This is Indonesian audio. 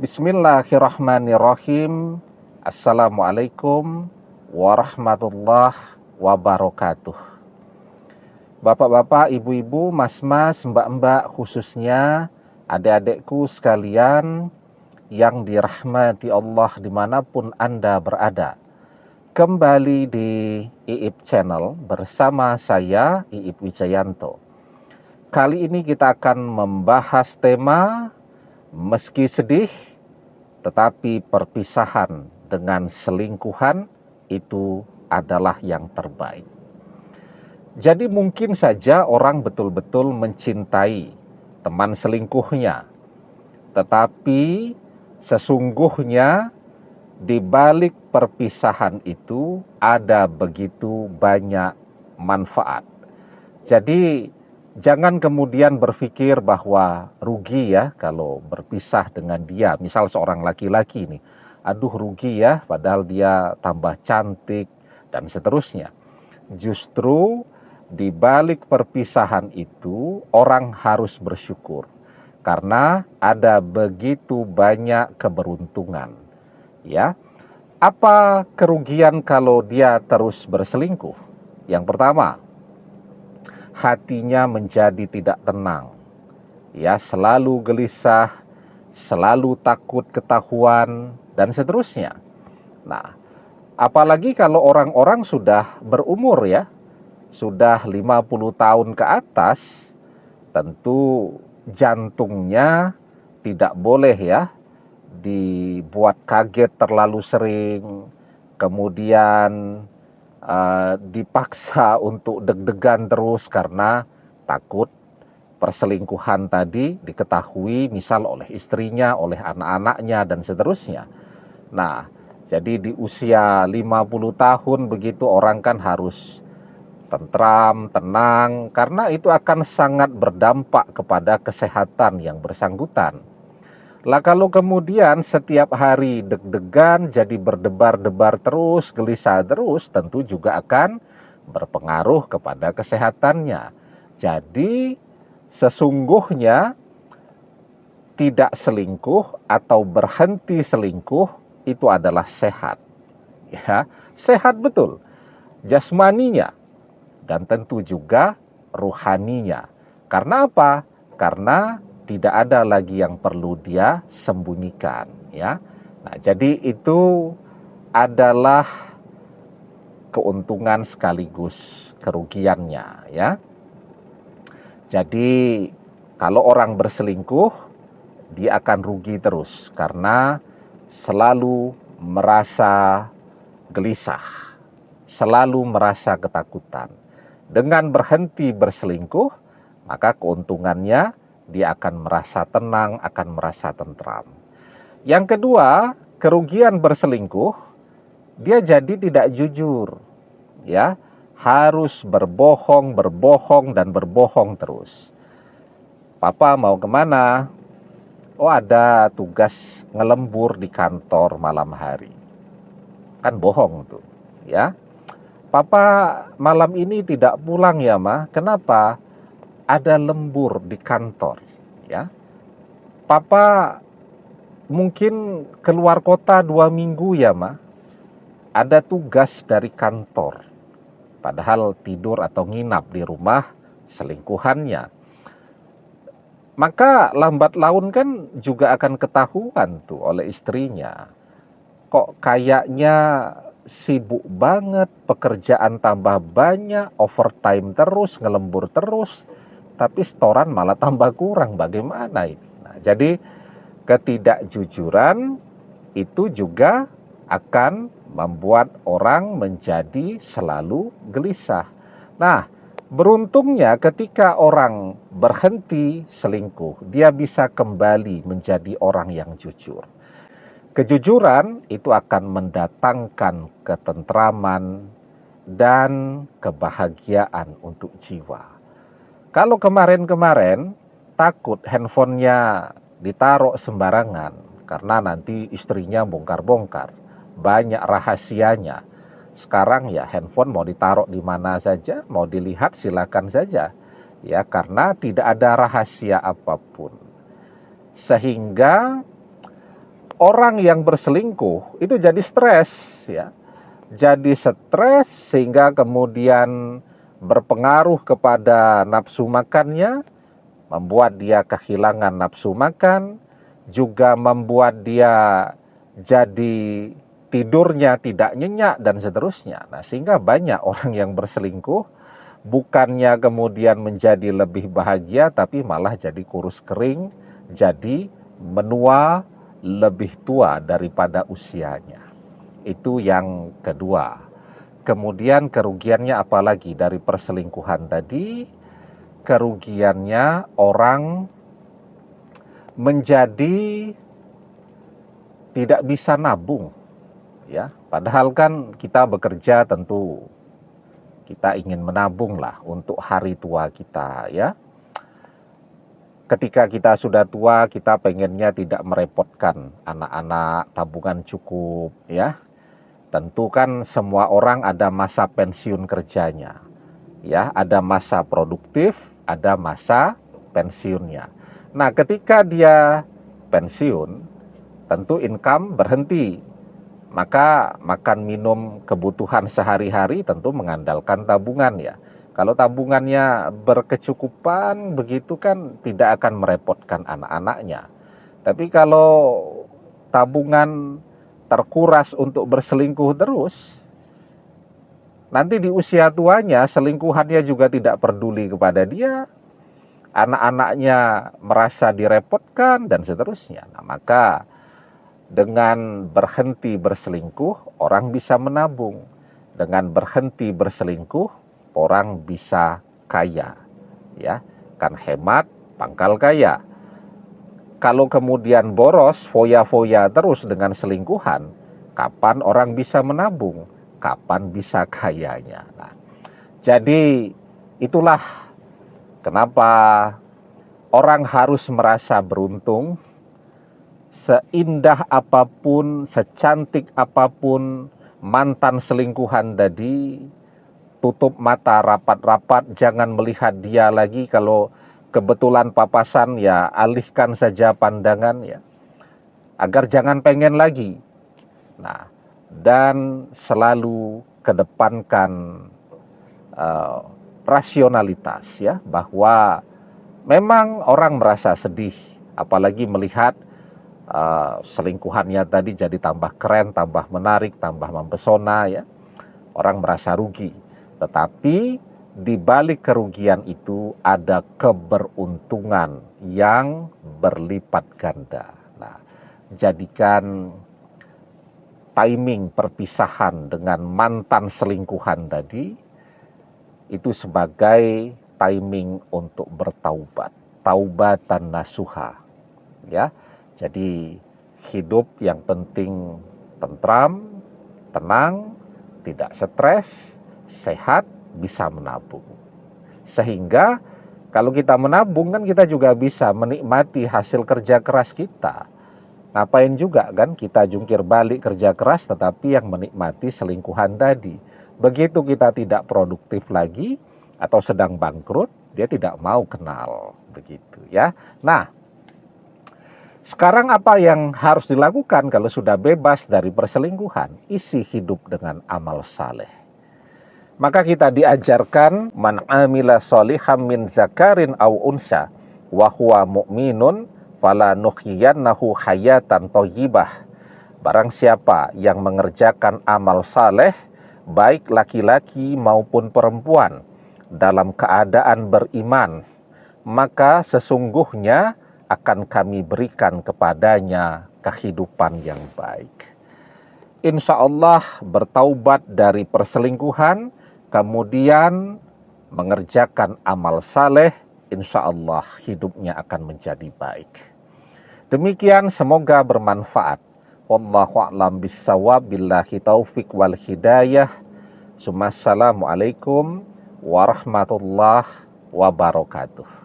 Bismillahirrahmanirrahim. Assalamualaikum warahmatullahi wabarakatuh. Bapak-bapak, ibu-ibu, mas-mas, mbak-mbak, khususnya adik-adikku sekalian yang dirahmati Allah dimanapun Anda berada. Kembali di IIP Channel bersama saya, IIP Wijayanto. Kali ini kita akan membahas tema meski sedih, tetapi perpisahan dengan selingkuhan itu adalah yang terbaik. Jadi mungkin saja orang betul-betul mencintai teman selingkuhnya, tetapi sesungguhnya di balik perpisahan itu ada begitu banyak manfaat. Jadi jangan kemudian berpikir bahwa rugi ya kalau berpisah dengan dia. Misal seorang laki-laki nih, aduh rugi ya padahal dia tambah cantik dan seterusnya. Justru di balik perpisahan itu orang harus bersyukur karena ada begitu banyak keberuntungan. Ya, apa kerugian kalau dia terus berselingkuh? Yang pertama, hatinya menjadi tidak tenang. Ya, selalu gelisah, selalu takut ketahuan dan seterusnya. Nah, apalagi kalau orang-orang sudah berumur ya, sudah 50 tahun ke atas, tentu jantungnya tidak boleh ya dibuat kaget terlalu sering, kemudian dipaksa untuk deg-degan terus karena takut perselingkuhan tadi diketahui misal oleh istrinya, oleh anak-anaknya dan seterusnya. Nah, jadi di usia 50 tahun begitu orang kan harus tentram, tenang, karena itu akan sangat berdampak kepada kesehatan yang bersangkutan. Lah kalau kemudian setiap hari deg-degan jadi berdebar-debar terus, gelisah terus, tentu juga akan berpengaruh kepada kesehatannya. Jadi sesungguhnya tidak selingkuh atau berhenti selingkuh itu adalah sehat. Ya, sehat betul jasmaninya dan tentu juga ruhaninya. Karena apa? Karena tidak ada lagi yang perlu dia sembunyikan, ya. Nah, jadi itu adalah keuntungan sekaligus kerugiannya, ya. Jadi kalau orang berselingkuh, dia akan rugi terus karena selalu merasa gelisah, selalu merasa ketakutan. Dengan berhenti berselingkuh, maka keuntungannya dia akan merasa tenang, akan merasa tentram. Yang kedua, kerugian berselingkuh, dia jadi tidak jujur. Ya, harus berbohong, berbohong, dan berbohong terus. Papa mau kemana? Oh, ada tugas ngelembur di kantor malam hari. Kan bohong tuh, ya. Papa malam ini tidak pulang ya, Ma. Kenapa? Ada lembur di kantor, ya. Papa mungkin keluar kota 2 minggu ya, Ma. Ada tugas dari kantor. Padahal tidur atau nginap di rumah selingkuhannya. Maka lambat laun kan juga akan ketahuan tuh oleh istrinya. Kok kayaknya sibuk banget, pekerjaan tambah banyak, overtime terus, ngelembur terus, tapi setoran malah tambah kurang. Bagaimana ini? Nah, jadi ketidakjujuran itu juga akan membuat orang menjadi selalu gelisah. Nah, beruntungnya ketika orang berhenti selingkuh, dia bisa kembali menjadi orang yang jujur. Kejujuran itu akan mendatangkan ketentraman dan kebahagiaan untuk jiwa. Kalau kemarin-kemarin takut handphonenya ditaruh sembarangan karena nanti istrinya bongkar-bongkar, banyak rahasianya. Sekarang ya handphone mau ditaruh di mana saja, mau dilihat silakan saja. Ya, karena tidak ada rahasia apapun. Sehingga orang yang berselingkuh itu jadi stres, ya. Jadi stres sehingga kemudian berpengaruh kepada nafsu makannya, membuat dia kehilangan nafsu makan, juga membuat dia jadi tidurnya tidak nyenyak dan seterusnya. Nah, sehingga banyak orang yang berselingkuh bukannya kemudian menjadi lebih bahagia, tapi malah jadi kurus kering, jadi menua lebih tua daripada usianya. Itu yang kedua. Kemudian kerugiannya apalagi dari perselingkuhan tadi? Kerugiannya orang menjadi tidak bisa nabung, ya. Padahal kan kita bekerja tentu kita ingin menabung lah untuk hari tua kita, ya. Ketika kita sudah tua, kita pengennya tidak merepotkan anak-anak, tabungan cukup, ya. Tentu kan semua orang ada masa pensiun kerjanya, ya, ada masa produktif, ada masa pensiunnya. Nah, ketika dia pensiun, tentu income berhenti, maka makan minum kebutuhan sehari-hari tentu mengandalkan tabungan, ya. Kalau tabungannya berkecukupan, begitu kan tidak akan merepotkan anak-anaknya. Tapi kalau tabungan terkuras untuk berselingkuh terus, nanti di usia tuanya selingkuhannya juga tidak peduli kepada dia, anak-anaknya merasa direpotkan dan seterusnya. Nah, maka dengan berhenti berselingkuh, orang bisa menabung. Dengan berhenti berselingkuh, orang bisa kaya, ya. Kan hemat pangkal kaya. Kalau kemudian boros, foya-foya terus dengan selingkuhan, kapan orang bisa menabung? Kapan bisa kayanya? Nah, jadi itulah kenapa orang harus merasa beruntung. Seindah apapun, secantik apapun mantan selingkuhan tadi, tutup mata rapat-rapat, jangan melihat dia lagi. Kalau kebetulan papasan, ya alihkan saja pandangan, ya, agar jangan pengen lagi. Nah, dan selalu kedepankan rasionalitas, ya, bahwa memang orang merasa sedih, apalagi melihat selingkuhannya tadi jadi tambah keren, tambah menarik, tambah mempesona, ya. Orang merasa rugi. Tetapi di balik kerugian itu ada keberuntungan yang berlipat ganda. Nah, jadikan timing perpisahan dengan mantan selingkuhan tadi itu sebagai timing untuk bertaubat, taubatan nasuha, ya. Jadi hidup yang penting tentram, tenang, tidak stres, sehat, bisa menabung. Sehingga kalau kita menabung kan kita juga bisa menikmati hasil kerja keras kita. Ngapain juga kan kita jungkir balik kerja keras tetapi yang menikmati selingkuhan tadi. Begitu kita tidak produktif lagi atau sedang bangkrut, dia tidak mau kenal, begitu, ya. Nah, sekarang apa yang harus dilakukan kalau sudah bebas dari perselingkuhan? Isi hidup dengan amal saleh. Maka kita diajarkan, man amila soliham min zakarin aw unsa wa huwa mu'minun fala nuhyiyannahu hayatan thayyibah. Barang siapa yang mengerjakan amal saleh, baik laki-laki maupun perempuan, dalam keadaan beriman, maka sesungguhnya akan kami berikan kepadanya kehidupan yang baik. Insya Allah bertaubat dari perselingkuhan, kemudian mengerjakan amal saleh, insya Allah hidupnya akan menjadi baik. Demikian, semoga bermanfaat. Wallahu a'lam bissawab, billahi taufik wal hidayah. Assalamualaikum warahmatullahi wabarakatuh.